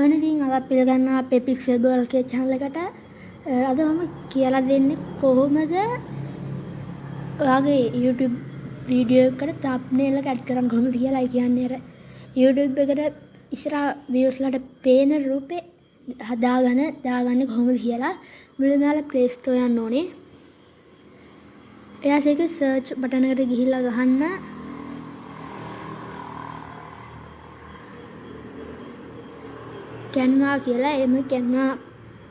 අහන ඉතින් අද පිළිගන්නවා අපේ පික්සල් බෝල්කේ channel එකට. අද මම කියලා දෙන්නේ කොහොමද ඔයාගේ YouTube වීඩියෝ එකට thumbnail එක add කරන්න කොහොමද කියලා. ඒ කියන්නේ අර YouTube එකට ඉස්සරහා views වලට පේන රූපේ දාගන්න කොහොමද කියලා. මුලින්ම ඔයාලා Play Store යන්න ඕනේ. ඊට පස්සේ ඒක search button එකට ගිහිල්ලා ගහන්න Canva කියලා. එම Canva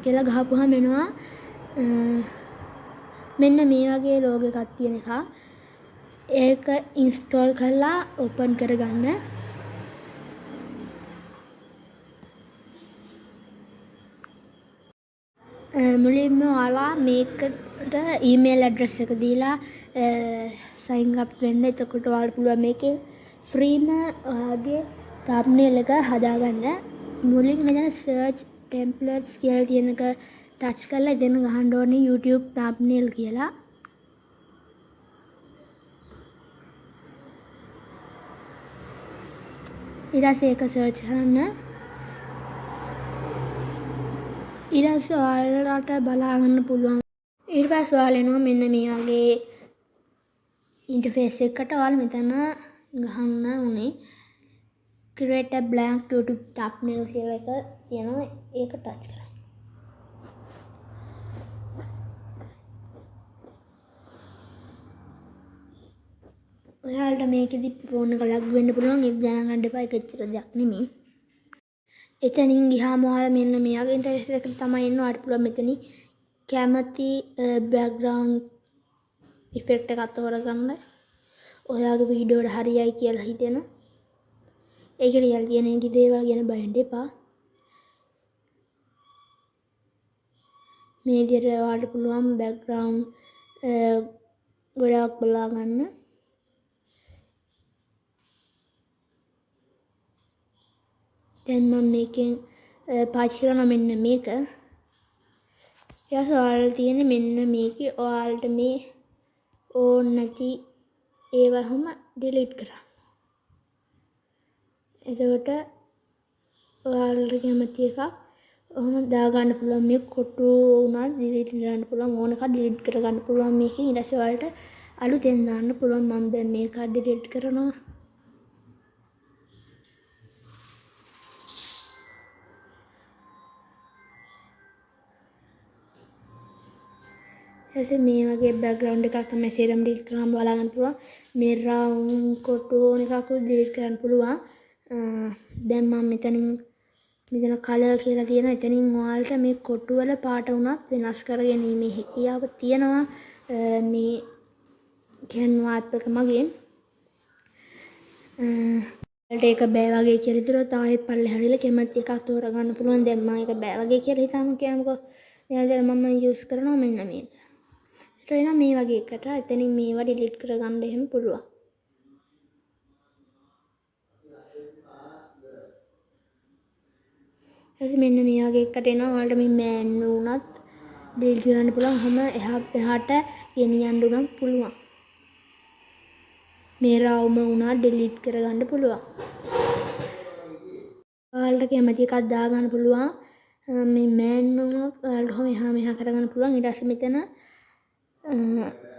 කියලා ගහපුවාම එනවා මෙන්න මේ වගේ logo එකක් තියෙන එක. ඒක install කරලා open කරගන්න. මුලින්ම ඔයාලා මේකට email address එක දීලා sign up වෙන්න. එතකොට ඔයාලට පුළුවන් මේකේ free ම ඔයාගේ thumbnail එක හදාගන්න. මුලින් මෙතන search templates කියලා තියෙන එක touch කරලා එතන ගහන්න ඕනේ YouTube thumbnail කියලා. ඊට පස්සේ ඒක search කරන්න. ඊට පස්සේ ඔයාලට බලා ගන්න පුළුවන්. ඊට පස්සේ ඔයාලා එනවා මෙන්න මේ වගේ interface එකකට. ඔයාලා මෙතන ගහන්න ඕනේ create a blank YouTube thumbnail කියලා එක තියෙනවා. ඒක touch කරන්න. ඔයාලට මේකෙදි ෆෝන් එක ලග් වෙන්න පුළුවන්. ඒක දැනගන්න එපා. ඒක ඇත්තට දෙයක් නෙමෙයි. එතනින් ගියාම ඔයාලා මෙන්න මේ වගේ ඉන්ටර්ෆේස් එකකට තමයි එන්න. ඔයාලට පුළුවන් මෙතනින් කැමති background effect එකක් තෝරගන්න. ඔයාගේ වීඩියෝට හරියයි කියලා හිතෙන. ඒක රියල් කියන දේවල් ගැන බයන්න එපා. මේ විදිහට ඔයාලට පුළුවන් background ගොඩාක් බලා ගන්න. දැන් මම මේකෙන් පාවිච්චි කරනවා මෙන්න මේක. ඊට ඔයාලට තියෙන්නේ මෙන්න මේකේ ඔයාලට මේ ඕන නැති ඒවම delete කරන්න. එතකොට ඔයාලට කැමති එකක් ඔහොම දාගන්න පුළුවන්. මේ කොටු උනත් delete කරන්න පුළුවන්. ඕන එකක් delete කරගන්න පුළුවන් මේකෙන්. ඊට පස්සේ ඔයාලට අලුතෙන් දාන්න පුළුවන්. මම දැන් මේක delete කරනවා. ऐसे මේ වගේ background එකක් තමයි serum delete කරාම බලා ගන්න පුළුවන්. මේ round කොටු ඕන එකක් delete කරන්න පුළුවන්. දැන් මම මෙතන color කියලා තියෙනවා. එතනින් ඔයාලට මේ කොටු වල පාට උනත් වෙනස් කරගැනීමේ හැකියාව තියෙනවා. මේ Canva app එක මගින්. ඔයාලට ඒක බෑ වගේ කියලා හිතුවොත් ආයෙත් පල්ලෙහාට කැමති එකක් තෝරගන්න පුළුවන්. දැන් මම ඒක බෑ වගේ කියලා හිතාම කියමුකෝ. දැන් මම use කරනවා මෙන්න මේක. ඊට මේ වගේ එකට එතනින් මේවා delete කරගන්න එහෙම පුළුවන්. එතකොට මෙන්න මේ වගේ එකට එනවා. ඔයාලට මේ man උනත් delete කරන්න පුළුවන්. ඔහම එහාට ගෙනියන්න උනත් පුළුවන්. මේ රවුම උනත් delete කරගන්න පුළුවන්. ඔයාලට කැමති එකක් දාගන්න පුළුවන්. මේ man උනත් ඔයාලට ඔහම එහා මෙහා කරගන්න පුළුවන්. ඊට පස්සේ මෙතන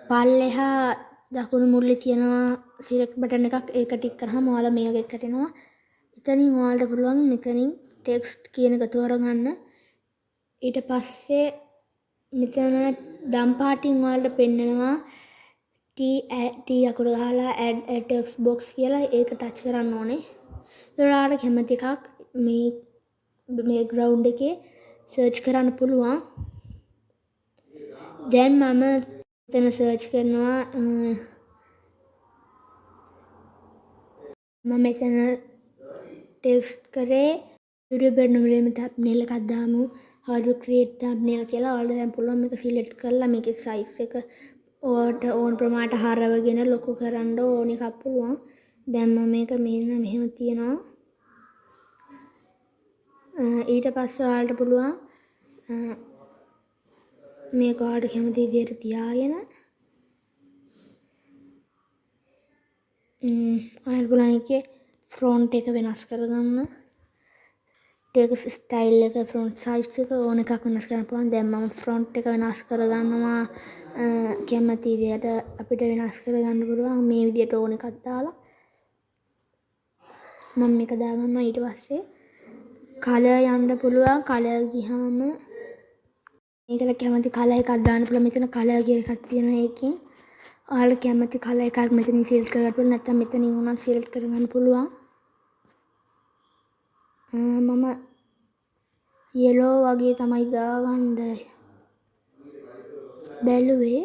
පල්ලෙහා දකුණු මුල්ලේ තියෙනවා select button එකක්. ඒක ටික් කරාම ඔයාලා මේ වගේ එකට එනවා. එතනින් ඔයාලට පුළුවන් මෙතනින් text කියන එක තෝරගන්න. ඊට පස්සේ මෙතන දම් පාටින් ඔයාලට පෙන්නනවා T අකුර ගහලා add a text box කියලා. ඒක touch කරන්න ඕනේ. ඒතකොට ඔයාලට කැමති එකක් මේ ground එකේ search කරන්න පුළුවන්. දැන් මම මෙතන search කරනවා මම මෙතන text කරේ YouTube එකට මුලින්ම thumbnail එකක් දාමු. how to create thumbnail කියලා. ඔයාලට දැන් පුළුවන් මේක select කරලා මේකේ size එක ඔයාලට ඕන ප්‍රමාණයට හරවගෙන ලොකු කරන්න ඕන එකක් පුළුවන්. දැන් මම මේක මෙහෙම තියනවා. ඊට පස්සේ ඔයාලට පුළුවන් මේක ඔයාලට කැමති විදිහට තියාගෙන ඔයාලට පුළුවන් එකේ font එක වෙනස් කරගන්න. ටෙක්ස්ට් ස්ටයිල් එක ෆොන්ට් සයිස් එක ඕන එකක් වෙනස් කරන්න පුළුවන්. දැන් මම ෆොන්ට් එක වෙනස් කරගන්නවා කැමති විදියට අපිට වෙනස් කරගන්න පුළුවන් මේ විදියට ඕන එකක් දාලා මම මේක දාගන්නවා. ඊට පස්සේ කලර් යන්න පුළුවන්. කලර් ගියාම මේකට කැමති කලර් එකක් දාන්න පුළුවන්. මෙතන කලර් කියලා එකක් තියෙනවා. ඒකෙන් ඔයාලා කැමති කලර් එකක් මෙතනින් සිලෙක්ට් කරගන්න පුළුවන්. නැත්නම් මෙතනින් උනත් සිලෙක්ට් කරගන්න පුළුවන්. මම yellow වගේ තමයි දාගන්න බැලුවේ.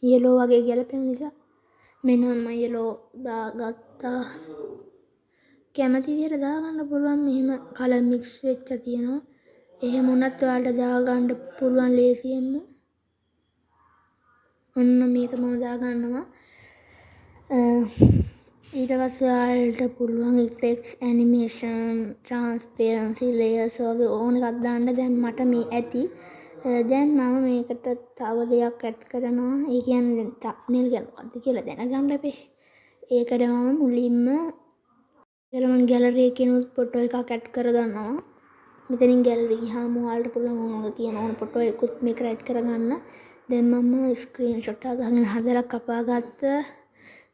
yellow වගේ ගැලපෙන නිසා මෙන්න මම yellow දාගත්තා. කැමති විදිහට දාගන්න පුළුවන්. මෙහෙම කලර් මික්ස් වෙච්ච තියෙනවා. එහෙම වුණත් ඔයාලට දාගන්න පුළුවන් ලේසියෙන්ම. ඔන්න මේක මම දාගන්නවා. ඊට පස්සේ ඔයාලට පුළුවන් effects, animation, transparency, layers වගේ ඕන එකක් දාන්න. දැන් මට මේ ඇති. දැන් මම මේකට තව දෙයක් ඇඩ් කරනවා. ඒ කියන්නේ thumbnail කියන්නේ මොකක්ද කියලා දැනගන්න අපි. ඒකට මම මුලින්ම ගැලරි එකේ ෆොටෝ එකක් ඇඩ් කරගන්නවා. මෙතනින් ගැලරි ගියාම ඔයාලට පුළුවන් ඕන තියෙන ඕන ෆොටෝ එකකුත් මේකට ඇඩ් කරගන්න. දැන් මම ස්ක්‍රීන්ෂොට් එක ගන්න හදලා කපාගත්ත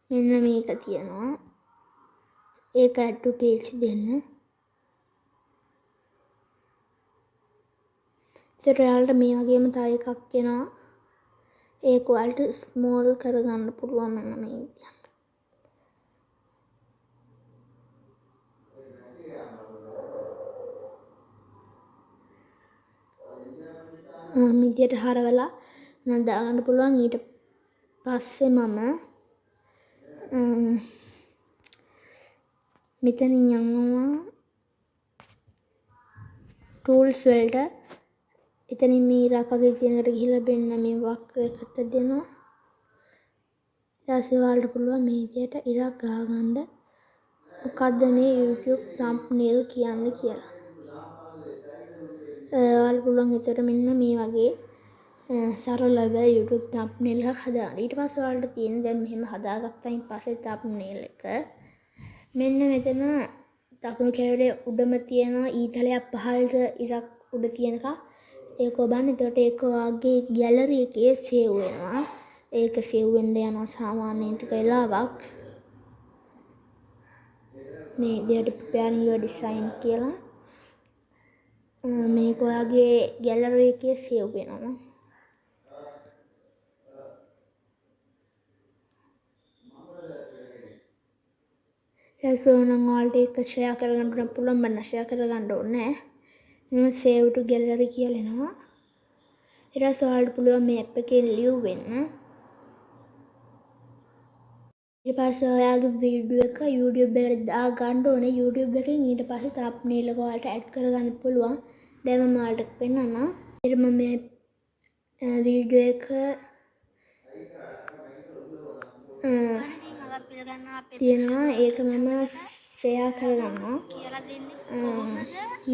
මෙන්න මේක තියෙනවා. ඒක add to page දෙන්න. ඒතර ඔයාලට මේ වගේම තව එකක් එනවා. ඒක ඔයාලට ස්මෝල් කරගන්න පුළුවන් මෙන්න මේ විදිහට. මිදියට හරවලා මම දාගන්න පුළුවන්. ඊට පස්සේ මම මෙතනින් යනවා tools වලට. එතනින් මේ ඉරක් වගේ තියෙනකට ගිහිල්ලා වෙන්න මේ වක්‍රයකට දෙනවා. ඊට පස්සේ ඔයාලට පුළුවන් මේ විදියට ඉරක් ගහගන්න. මොකද්ද මේ YouTube thumbnail කියන්නේ කියලා. ඔයාලට පුළුවන් එතකොට මෙන්න මේ වගේ සරලව YouTube thumbnail එකක් හදාගන්න. ඊට පස්සේ ඔයාලට තියෙන දැන් මෙහෙම හදාගත්තයින් පස්සේ thumbnail එක මෙන්න මෙතන දකුණු කැරේ උඩම තියෙන ඊතලයක් පහළට ඉරක් උඩ තියෙන එක. ඒක ඔබන්න. එතකොට ඒක ඔයාගේ ගැලරි එකේ සේව් වෙනවා. ඒක සේව් වෙන්න යනවා සාමාන්‍යයෙන් ටික වෙලාවක්. මේ විදියට prepare your design කියලා මේක ඔයාගේ ගැලරි එකේ සේව් වෙනවා. ඒසෝනම් ඔයාලට ඒක ෂෙයා කරගන්න පුළුවන්. මම ෂෙයා කරගන්න ඕනේ නැහැ. save to gallery කියලා එනවා. ඊට පස්සේ ඔයාලට පුළුවන් මේ app එකේ live වෙන්න. ඊට පස්සේ ඔයාගේ වීඩියෝ එක YouTube එකට දාගන්න ඕනේ. YouTube එකෙන් ඊට පස්සේ thumbnail එක ඔයාලට add කරගන්න පුළුවන්. දැන් මම ඔයාලට පෙන්නන්නම්. ඊට මම මේ වීඩියෝ එක තියෙනවා. ඒක මම ෂෙයා කරගන්නවා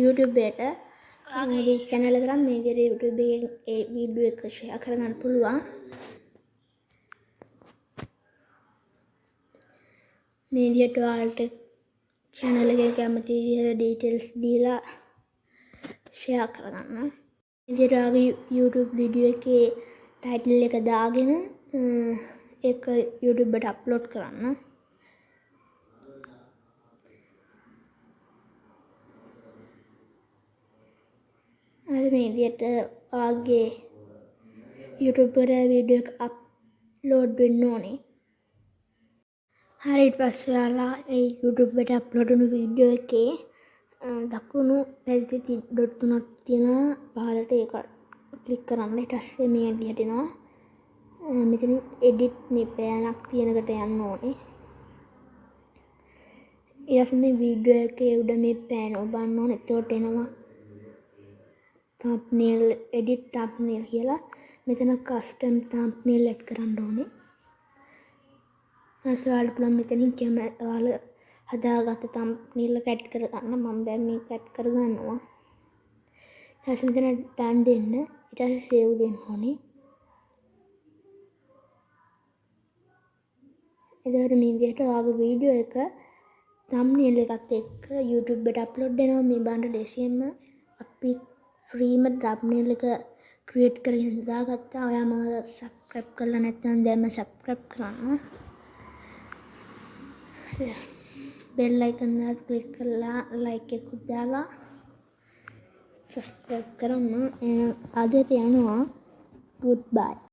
YouTube එකට. මගේ channel එකට මේ විදිහට YouTube එකේ ඒ වීඩියෝ එක ෂෙයා කරගන්න පුළුවන්. මේ විදිහට ඔයාලට channel එකේ කැමති විදිහට details දීලා ෂෙයා කරගන්න. මේ විදිහට ඔයාගේ YouTube වීඩියෝ එකේ title එක දාගෙන ඒක YouTube එකට අප්ලෝඩ් කරන්න. අද මේ විදිහට ඔයාගේ YouTube එකට වීඩියෝ එක අප්ලෝඩ් වෙන්න ඕනේ. හරි ඊට පස්සේ ඔයාලා ඒ YouTube එකට අප්ලෝඩ් වුණු වීඩියෝ එකේ දකුණු පැත්තේ ඩොට් තුනක් තියෙනවා. පහළට ඒක ක්ලික් කරන්න. ඊට පස්සේ මේ විදිහට එනවා. මෙතන edit මේ පෑනක් තියෙනකට යන්න ඕනේ. ඊට මේ වීඩියෝ එකේ උඩ මේ පෑන ඔබන්න ඕනේ. එතකොට එනවා thumbnail edit thumbnail කියලා. මෙතන custom thumbnail add කරන්න ඕනේ. ඔයාලට පුළුවන් මෙතනින් ඔයාලා හදාගත්ත thumbnail එක add කරගන්න. මම දැන් මේක add කරගන්නවා. ඊට පස්සේ මෙතන done දෙන්න. ඊට පස්සේ save දෙන්න ඕනේ. එතකොට මේ විදිහට ඔයාගේ වීඩියෝ එක thumbnail එකත් එක්ක YouTube එකට අප්ලෝඩ් වෙනවා මේ බණ්ඩ ලේසියෙන්ම අපි ෆ්‍රීම thumbnail එක ක්‍රියේට් කරගෙන දාගත්තා. ඔයා මාව subscribe කරලා නැත්නම් දැන්ම subscribe කරන්න. bell icon එක click කරලා like එකක් දාලා subscribe කරන්න. අදට යනවා goodbye.